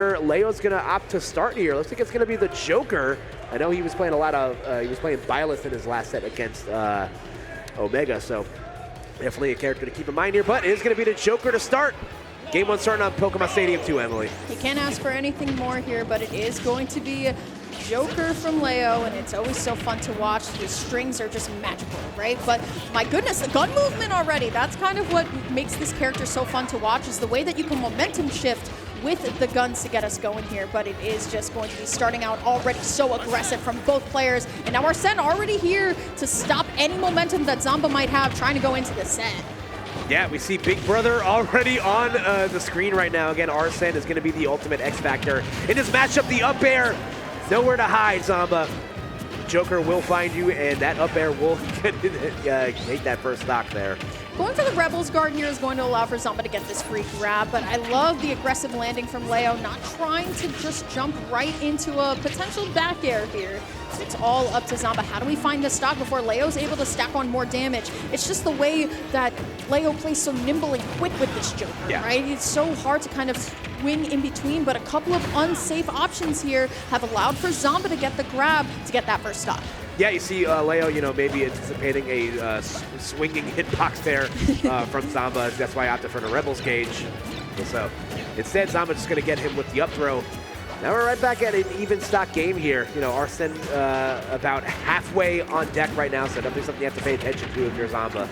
Leo's gonna opt to start here. Looks like it's gonna be the Joker. I know he was playing a lot of, he was playing Byleth in his last set against Omega, so definitely a character to keep in mind here, but it is gonna be the Joker to start. Game 1 starting on Pokémon Stadium 2, Emily. You can't ask for anything more here, but it is going to be Joker from Leo, and it's always so fun to watch. The strings are just magical, right? But my goodness, the gun movement already. That's kind of what makes this character so fun to watch, is the way that you can momentum shift with the guns to get us going here. But it is just going to be starting out already so aggressive from both players. And now Arsene already here to stop any momentum that Zomba might have trying to go into the set. Yeah, we see Big Brother already on the screen right now. Again, Arsene is going to be the ultimate X Factor. In this matchup, the up air, nowhere to hide, Zomba. Joker will find you, and that up air will take that first stock there. Going for the Rebels guard here is going to allow for Zomba to get this free grab, but I love the aggressive landing from Leo, not trying to just jump right into a potential back air here. So it's all up to Zomba. How do we find this stock before Leo's able to stack on more damage? It's just the way that Leo plays so nimble and quick with this Joker, right? It's so hard to kind of swing in between, but a couple of unsafe options here have allowed for Zomba to get the grab to get that first stock. Yeah, you see Leo, maybe anticipating a swinging hitbox there from Zomba. That's why I opted for the Rebels gauge. So instead, Zomba just going to get him with the up throw. Now we're right back at an even stock game here. Arsene about halfway on deck right now, so definitely something you have to pay attention to if you're Zomba.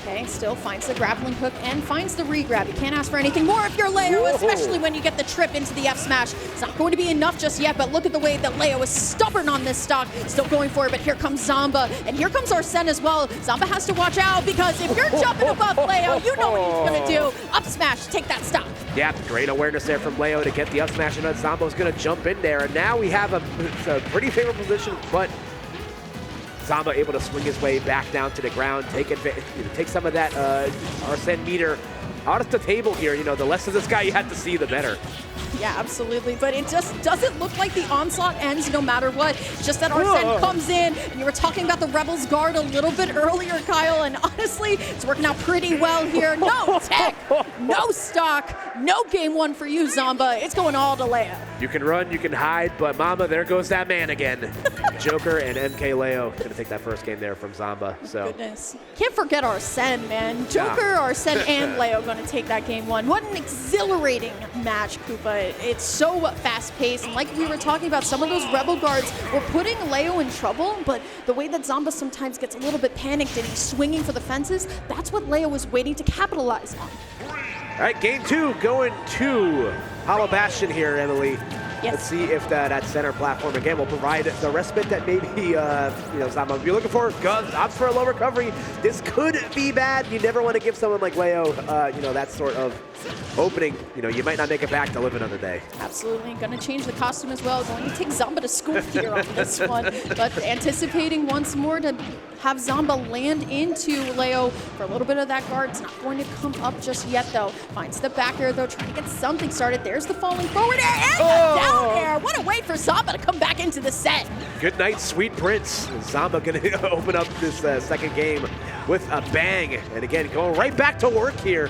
Okay, still finds the grappling hook and finds the re-grab. You can't ask for anything more if you're Leo, especially when you get the trip into the F smash. It's not going to be enough just yet, but look at the way that Leo is stubborn on this stock. Still going for it, but here comes Zomba, and here comes Arsene as well. Zomba has to watch out, because if you're jumping above Leo, you know what he's going to do. Up smash, take that stock. Yeah, great awareness there from Leo to get the up smash, and then Zomba's going to jump in there. And now we have a pretty favorable position, but Zomba able to swing his way back down to the ground, take some of that Arsene meter out of the table here. The less of this guy you have to see, the better. Yeah, absolutely. But it just doesn't look like the onslaught ends no matter what. It's just that Arsene comes in, and you were talking about the Rebels guard a little bit earlier, Kyle, and honestly, it's working out pretty well here. No tech, no stock, no game 1 for you, Zomba. It's going all to Leo. You can run, you can hide, but mama, there goes that man again. Joker and MkLeo going to take that first game there from Zomba. So goodness. Can't forget Arsene, man. Joker, Arsene, and Leo going to take that game 1. What an exhilarating match, Koopa. It's so fast-paced, and like we were talking about, some of those Rebel guards were putting Leo in trouble, but the way that Zomba sometimes gets a little bit panicked and he's swinging for the fences, that's what Leo was waiting to capitalize on. All right, game 2 going to Hollow Bastion here, Emily. Yes. Let's see if that center platform again will provide the respite that maybe Zomba would be looking for. Opts for a low recovery. This could be bad. You never want to give someone like Leo, that sort of opening. You might not make it back to live another day. Absolutely. Going to change the costume as well. Going to take Zomba to school here on this one. But anticipating once more to have Zomba land into Leo for a little bit of that guard. It's not going to come up just yet, though. Finds the back air, though, trying to get something started. There's the falling forward air and the down air. What a way for Zomba to come back into the set. Good night, sweet prince. Zomba going to open up this second game with a bang. And again, going right back to work here.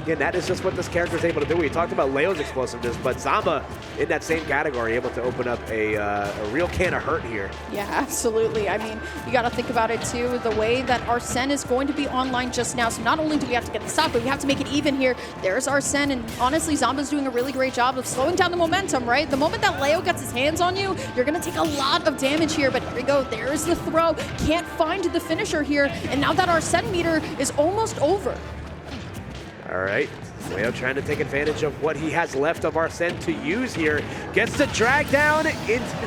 Again, that is just what this character is able to do. We talked about Leo's explosiveness, but Zomba in that same category, able to open up a real can of hurt here. Yeah, absolutely. I mean, you got to think about it too, the way that Arsene is going to be online just now. So not only do we have to get the stock, but we have to make it even here. There's Arsene, and honestly, Zomba's doing a really great job of slowing down the momentum, right? The moment that Leo gets his hands on you, you're going to take a lot of damage here, but here we go. There's the throw. Can't find the finisher here, and now that Arsene meter is almost over. All right, Leo trying to take advantage of what he has left of Arsene to use here. Gets the drag down,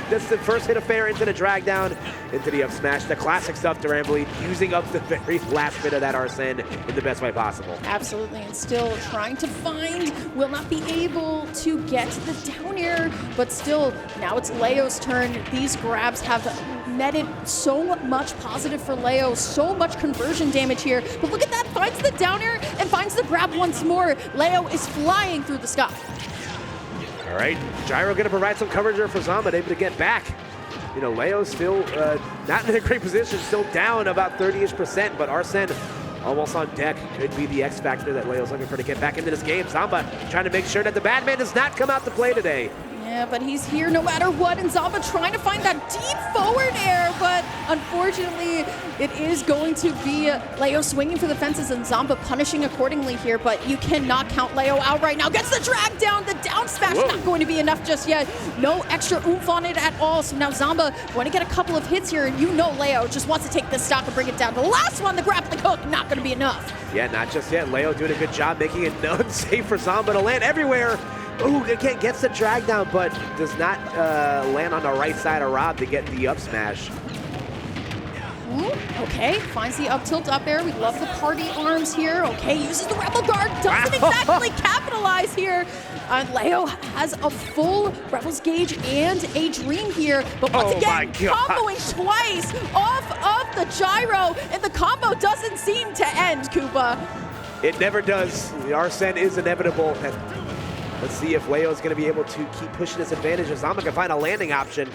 that's the first hit of fair into the drag down, into the up smash. The classic stuff to Rambley, using up the very last bit of that Arsene in the best way possible. Absolutely, and still trying to find, will not be able to get the down air, but still, now it's Leo's turn. These grabs have netted so much positive for Leo, so much conversion damage here, but look at that, finds the down air and finds the grab once more. Leo is flying through the sky. All right, Gyro going to provide some coverage there for Zomba, able to get back. Leo's still not in a great position, still down about 30-ish%, but Arsene almost on deck. Could be the X factor that Leo's looking for to get back into this game. Zomba trying to make sure that the bad man does not come out to play today. Yeah, but he's here no matter what, and Zomba trying to find that deep forward air, but unfortunately, it is going to be Leo swinging for the fences and Zomba punishing accordingly here, but you cannot count Leo out right now. Gets the drag down, the down smash not going to be enough just yet. No extra oomph on it at all, so now Zomba going to get a couple of hits here, and you know Leo just wants to take this stock and bring it down. The last one, the grappling hook, not going to be enough. Yeah, not just yet. Leo doing a good job making it unsafe for Zomba to land everywhere. Ooh, again, gets the drag down, but does not land on the right side of Rob to get the up smash. Ooh, okay, finds the up tilt up air. We love the party arms here. Okay, uses the Rebel Guard, doesn't exactly capitalize here. Leo has a full Rebels gauge and a dream here, but once again, comboing twice off of the gyro, and the combo doesn't seem to end, Koopa. It never does. The Arsene is inevitable. Let's see if Leo is going to be able to keep pushing his advantage. If Zomba can find a landing option,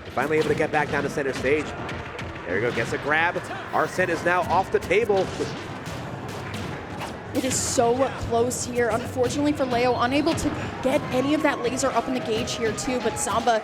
finally able to get back down to center stage. There we go, gets a grab. Arsene is now off the table. It is so close here. Unfortunately for Leo, unable to get any of that laser up in the gauge here too, but Zomba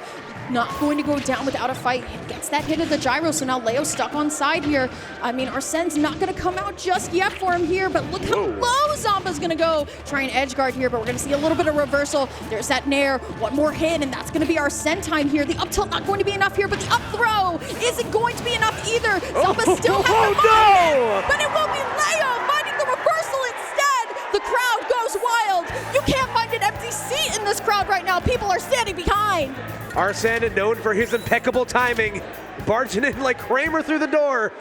not going to go down without a fight. He gets that hit of the gyro, so now Leo's stuck on side here. I mean, Arsene's not going to come out just yet for him here, but look how low Zomba's going to go. Try an edge guard here, but we're going to see a little bit of reversal. There's that nair, one more hit, and that's going to be Arsene time here. The up tilt not going to be enough here, but the up throw isn't going to be enough either. Zomba still has the moment, but it will be Leo finding the reversal instead. The crowd goes wild. You can't find an empty seat in this crowd right now. People are standing behind. Arsene, known for his impeccable timing, barging in like Kramer through the door.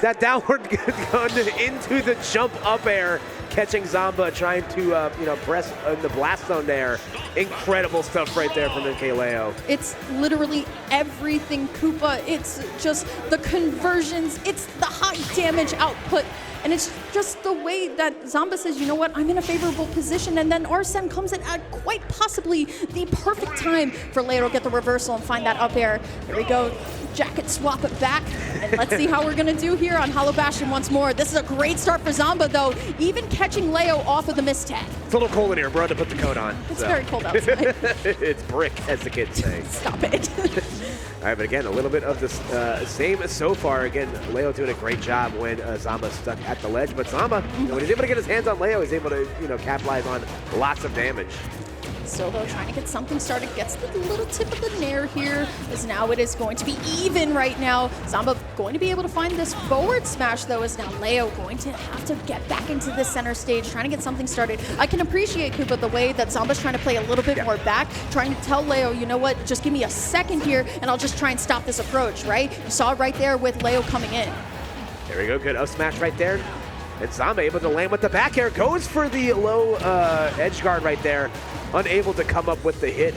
That downward gun into the jump up air, catching Zomba, trying to press in the blast zone there. Incredible stuff right there from MkLeo. It's literally everything, Koopa. It's just the conversions. It's the high damage output. And it's just the way that Zomba says, you know what, I'm in a favorable position, and then Arsene comes in at quite possibly the perfect time for Leo to get the reversal and find that up air. There we go, jacket swap it back, and let's see how we're gonna do here on Hollow Bastion once more. This is a great start for Zomba though, even catching Leo off of the mistech. It's a little cold in here, bro, to put the coat on. It's very cold outside. It's brick, as the kids say. Stop it. All right, but again, a little bit of the same so far. Again, Leo doing a great job when Zomba stuck at the ledge, but Zomba, when he's able to get his hands on Leo, he's able to capitalize on lots of damage. Still though, trying to get something started, gets the little tip of the nair here, as now it is going to be even right now. Zomba going to be able to find this forward smash though, as now Leo going to have to get back into the center stage, trying to get something started. I can appreciate, Koopa, the way that Zomba's trying to play a little bit more back, trying to tell Leo, you know what, just give me a second here and I'll just try and stop this approach, right? You saw it right there with Leo coming in. There we go, good up smash right there. And Zomba able to land with the back air, goes for the low edge guard right there, unable to come up with the hit.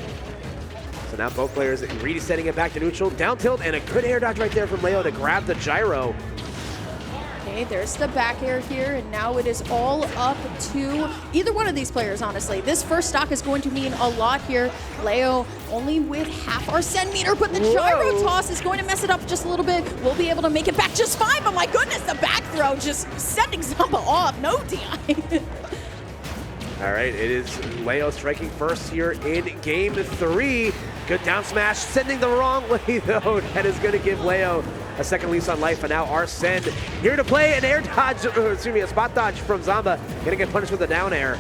So now both players resetting it back to neutral, down tilt, and a good air dodge right there from Leo to grab the gyro. Okay, there's the back air here, and now it is all up to either one of these players, honestly. This first stock is going to mean a lot here. Leo only with half Arsene meter, but the gyro toss is going to mess it up just a little bit. We'll be able to make it back just fine, but my goodness, the back throw just sending Zomba off. No DI. All right, it is Leo striking first here in game 3. Good down smash, sending the wrong way though. That is going to give Leo a second lease on life, and now Arsene here to play an air dodge, a spot dodge from Zomba. Gonna get punished with a down air.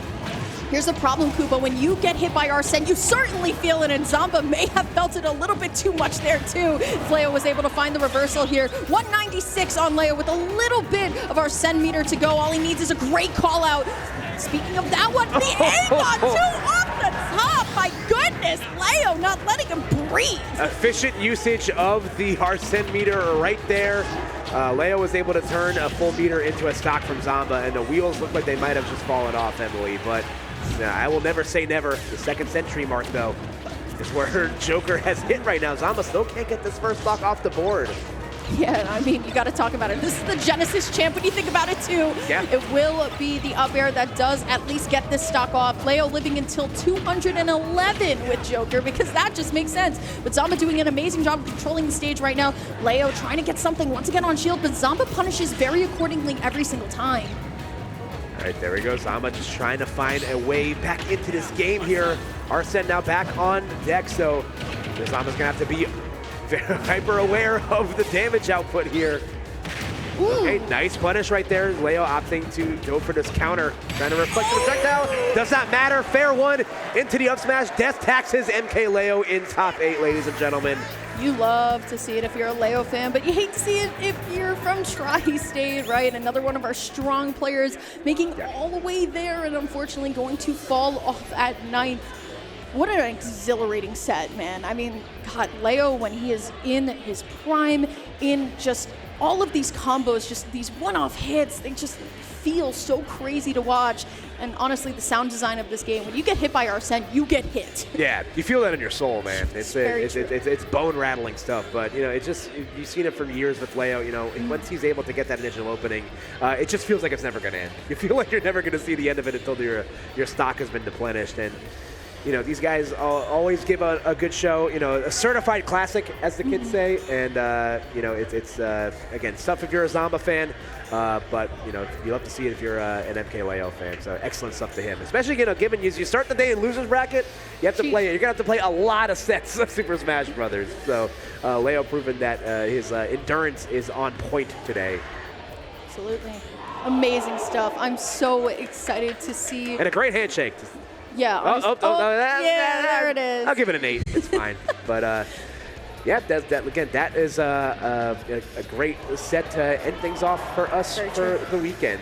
Here's the problem, Koopa. When you get hit by Arsene, you certainly feel it, and Zomba may have felt it a little bit too much there too. Leo was able to find the reversal here. 196 on Leo with a little bit of Arsene meter to go. All he needs is a great call out. Speaking of that one, the A-Bot 2 off the top. My goodness, Leo not letting him breathe. Efficient usage of the Arsene meter right there. Leo was able to turn a full meter into a stock from Zomba, and the wheels look like they might have just fallen off, Emily, but I will never say never. The second century mark, though, is where her Joker has hit right now. Zomba still can't get this first stock off the board. Yeah, I mean, you got to talk about it. This is the Genesis champ when you think about it, too. Yeah. It will be the up air that does at least get this stock off. Leo living until 211 with Joker, because that just makes sense. But Zomba doing an amazing job of controlling the stage right now. Leo trying to get something once again on shield, but Zomba punishes very accordingly every single time. All right, there we go. Zomba just trying to find a way back into this game here. Arsene now back on deck, so Zomba's going to have to be very hyper aware of the damage output here. Ooh. Okay, nice punish right there. Leo opting to go for this counter. Trying to reflect the projectile. Does not matter. Fair one into the up smash. Death taxes MkLeo in top 8, ladies and gentlemen. You love to see it if you're a Leo fan, but you hate to see it if you're from Tri-State, right? Another one of our strong players making all the way there and unfortunately going to fall off at 9th. What an exhilarating set, man. I mean, God, Leo, when he is in his prime, in just all of these combos, just these one-off hits, they just feel so crazy to watch. And honestly, the sound design of this game, when you get hit by Arsene, you get hit. Yeah, you feel that in your soul, man. It's bone-rattling stuff, but, you know, it's just, you've seen it for years with Leo, you know, once he's able to get that initial opening, it just feels like it's never going to end. You feel like you're never going to see the end of it until your stock has been deplenished. And you know, these guys always give a good show, you know, a certified classic, as the kids say. And, you know, it's again, tough if you're a Zomba fan, but, you know, you love to see it if you're an MkLeo fan. So excellent stuff to him. Especially, you know, given you start the day in loser's bracket, you have to play, you're going to have to play a lot of sets of Super Smash Brothers. So Leo proving that his endurance is on point today. Absolutely. Amazing stuff. I'm so excited to see. And a great handshake. Yeah. Yeah, there it is. I'll give it an 8. It's fine. But yeah, that is a great set to end things off for us for the weekend.